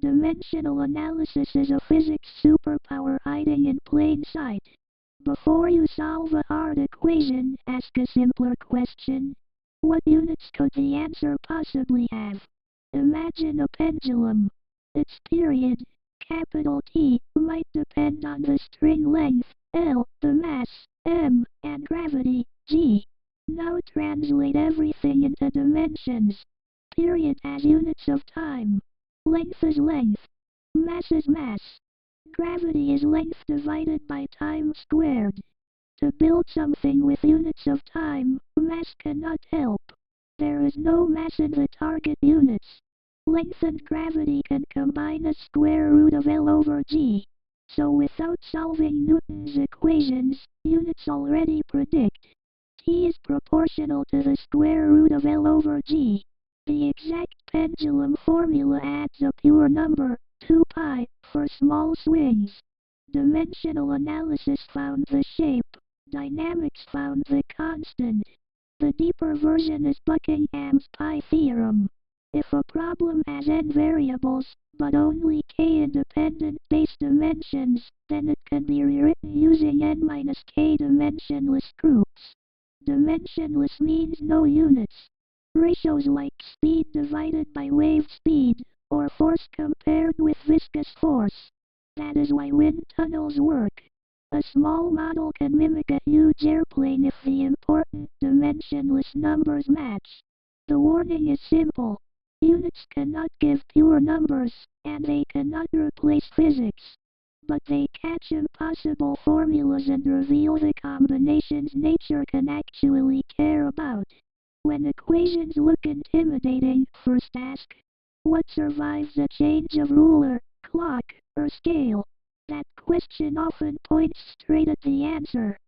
Dimensional analysis is a physics superpower hiding in plain sight. Before you solve a hard equation, ask a simpler question. What units could the answer possibly have? Imagine a pendulum. Its period, capital T, might depend on the string length, L, the mass, m, and gravity, g. Now translate everything into dimensions. Period as units of time. Length is length. Mass is mass. Gravity is length divided by time squared. To build something with units of time, mass cannot help. There is no mass in the target units. Length and gravity can combine as square root of L over G. So without solving Newton's equations, units already predict. T is proportional to the square root of L over G. The exact pendulum formula adds a pure number, 2 pi, for small swings. Dimensional analysis found the shape. Dynamics found the constant. The deeper version is Buckingham's pi theorem. If a problem has n variables, but only k independent base dimensions, then it can be rewritten using n-k dimensionless groups. Dimensionless means no units. Ratios like speed divided by wave speed, or force compared with viscous force. That is why wind tunnels work. A small model can mimic a huge airplane if the important dimensionless numbers match. The warning is simple. Units cannot give pure numbers, and they cannot replace physics. But they catch impossible formulas and reveal the combinations nature can actually care about. When equations look intimidating, first ask, what survives a change of ruler, clock, or scale? That question often points straight at the answer.